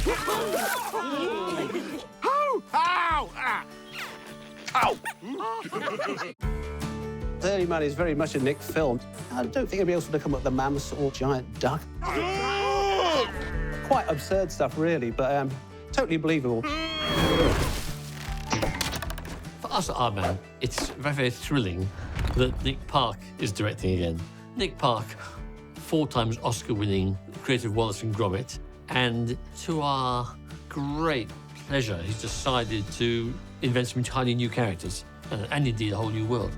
Ow! Ow! Ow! Early Man is very much a Nick film. I don't think anybody else would have come up with the mammoth or giant duck. Quite absurd stuff, really, but totally believable. For us at Aardman, it's very, very thrilling that Nick Park is directing again. Nick Park, 4 times Oscar-winning creative Wallace and Gromit, and to our great pleasure, he's decided to invent some entirely new characters, and indeed a whole new world.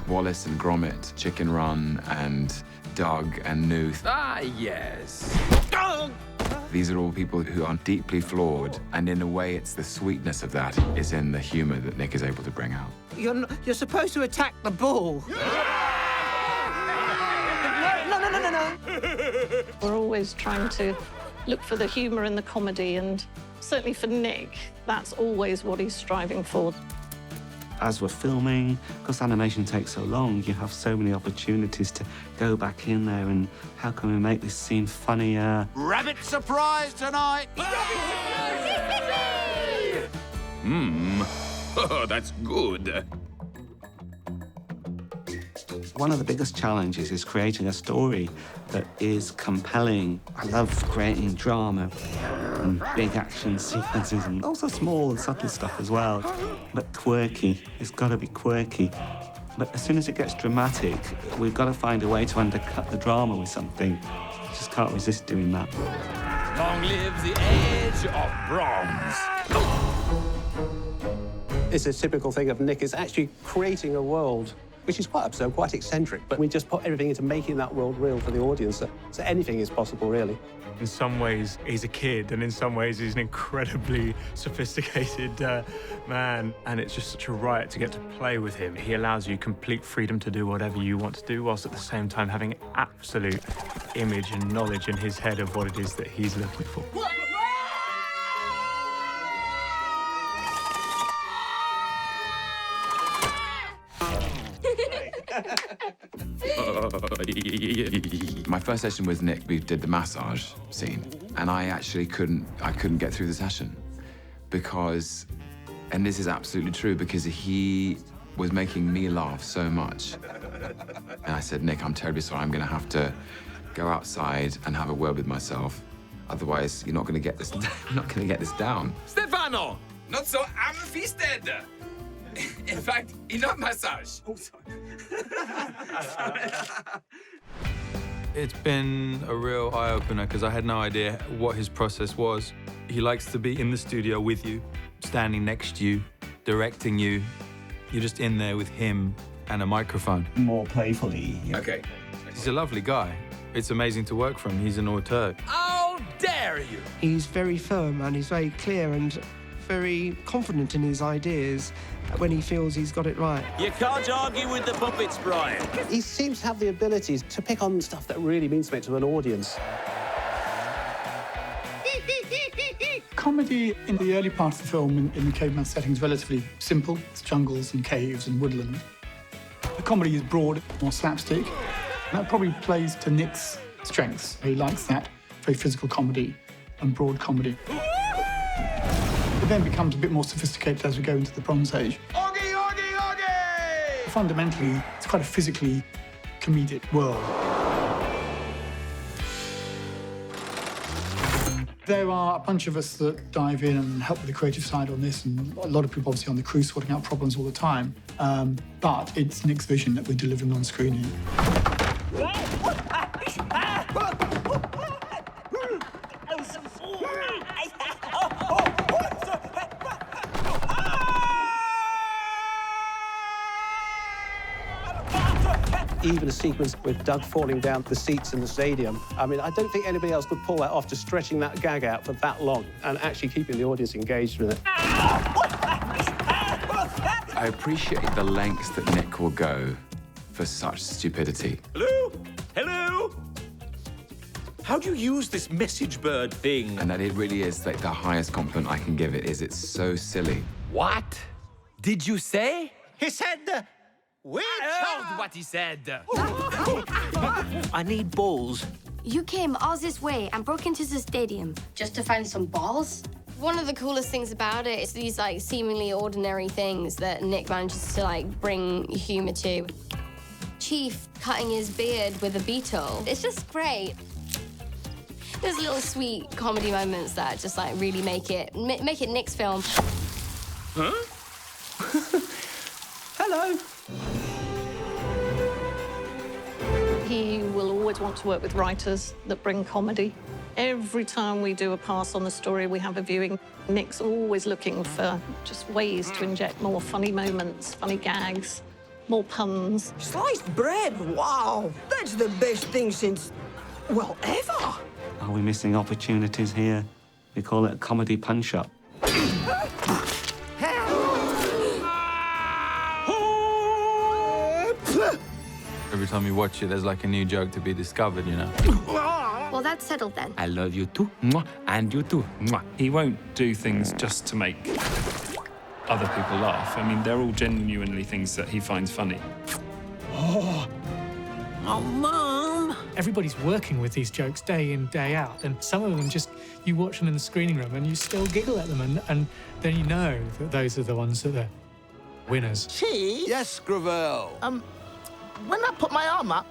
Wallace and Gromit, Chicken Run, and Doug and Newt. Ah, yes. These are all people who are deeply flawed, and in a way, it's the sweetness of that is in the humour that Nick is able to bring out. You're supposed to attack the ball. No. We're always trying to look for the humour in the comedy, and certainly for Nick, that's always what he's striving for. As we're filming, because animation takes so long, you have so many opportunities to go back in there and how can we make this scene funnier? Rabbit surprise tonight! Oh, that's good. One of the biggest challenges is creating a story that is compelling. I love creating drama and big action sequences and also small and subtle stuff as well. But quirky, it's got to be quirky. But as soon as it gets dramatic, we've got to find a way to undercut the drama with something. Just can't resist doing that. Long live the age of bronze. It's a typical thing of Nick is actually creating a world which is quite absurd, quite eccentric, but we just put everything into making that world real for the audience. So anything is possible, really. In some ways, he's a kid, and in some ways, he's an incredibly sophisticated man, and it's just such a riot to get to play with him. He allows you complete freedom to do whatever you want to do, whilst at the same time having absolute image and knowledge in his head of what it is that he's looking for. My first session with Nick, we did the massage scene, and I actually couldn't get through the session because, and this is absolutely true, because he was making me laugh so much. And I said, Nick, I'm terribly sorry, I'm gonna have to go outside and have a word with myself. Otherwise, you're not gonna get this, I'm not gonna get this down. Stefano, not so ham-fisted. In fact, enough massage. Oh, sorry. It's been a real eye-opener because I had no idea what his process was. He likes to be in the studio with you, standing next to you, directing you. You're just in there with him and a microphone. More playfully. Okay. He's a lovely guy. It's amazing to work for him. He's an auteur. How dare you! He's very firm and he's very clear and very confident in his ideas when he feels he's got it right. You can't argue with the puppets, Brian. He seems to have the ability to pick on stuff that really means something to an audience. Comedy in the early part of the film in the caveman setting is relatively simple. It's jungles and caves and woodland. The comedy is broad, more slapstick. And that probably plays to Nick's strengths. He likes that very physical comedy and broad comedy. It then becomes a bit more sophisticated as we go into the Bronze Age. Augie, Augie, Augie! Fundamentally, it's quite a physically comedic world. There are a bunch of us that dive in and help with the creative side on this, and a lot of people obviously on the crew sorting out problems all the time. But it's Nick's vision that we're delivering on screen here. Even a sequence with Doug falling down the seats in the stadium. I mean, I don't think anybody else could pull that off, just stretching that gag out for that long and actually keeping the audience engaged with it. I appreciate the lengths that Nick will go for such stupidity. Hello? Hello? How do you use this message bird thing? And that it really is like the highest compliment I can give it is it's so silly. What did you say? He said, I heard what he said. I need balls. You came all this way and broke into the stadium just to find some balls? One of the coolest things about it is these like seemingly ordinary things that Nick manages to like bring humor to. Chief cutting his beard with a beetle. It's just great. There's little sweet comedy moments that just like really make it Nick's film. Huh? Hello. He will always want to work with writers that bring comedy. Every time we do a pass on the story, we have a viewing. Nick's always looking for just ways to inject more funny moments, funny gags, more puns. Sliced bread, wow. That's the best thing since, well, ever. Are we missing opportunities here? We call it a comedy punch-up. Every time you watch it, there's like a new joke to be discovered, you know? Well, that's settled then. I love you too, mwah, and you too. Mwah. He won't do things just to make other people laugh. I mean, they're all genuinely things that he finds funny. Oh, Mum! Everybody's working with these jokes day in, day out, and some of them just, you watch them in the screening room and you still giggle at them, and then you know that those are the ones that are winners. Chief? Yes, Gravel? When I put my arm up,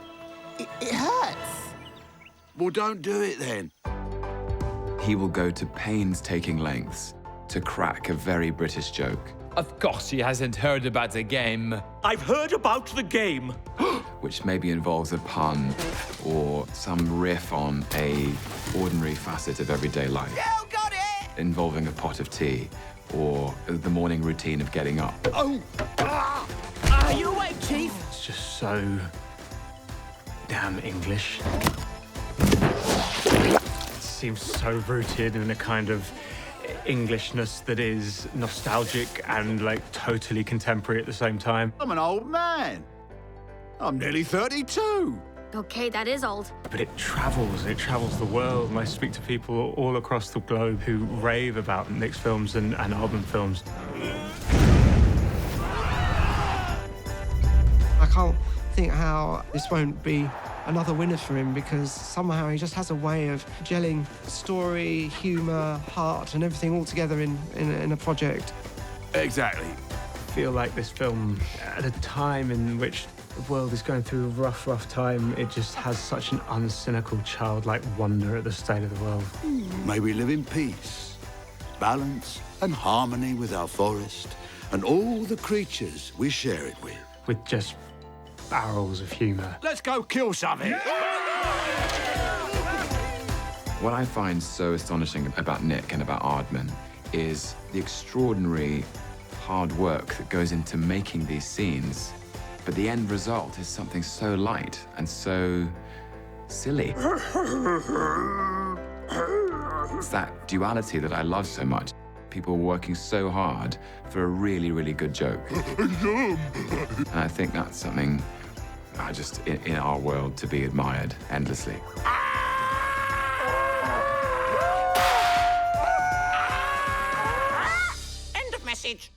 it hurts. Well, don't do it then. He will go to painstaking lengths to crack a very British joke. Of course he hasn't heard about the game. I've heard about the game. Which maybe involves a pun or some riff on a ordinary facet of everyday life. You got it! Involving a pot of tea or the morning routine of getting up. Oh! Are you awake, Chief? It's just so damn English. It seems so rooted in a kind of Englishness that is nostalgic and like totally contemporary at the same time. I'm an old man. I'm nearly 32. Okay, that is old. But it travels the world, and I speak to people all across the globe who rave about Nick's films and album films. I can't think how this won't be another winner for him, because somehow he just has a way of gelling story, humour, heart and everything all together in a project. Exactly. I feel like this film, at a time in which the world is going through a rough time, it just has such an uncynical, childlike wonder at the state of the world. May we live in peace, balance and harmony with our forest and all the creatures we share it with. With just barrels of humour. Let's go kill something. What I find so astonishing about Nick and about Aardman is the extraordinary hard work that goes into making these scenes, but the end result is something so light and so silly. It's that duality that I love so much. People working so hard for a really, really good joke. And I think that's something just in our world to be admired endlessly. End of message.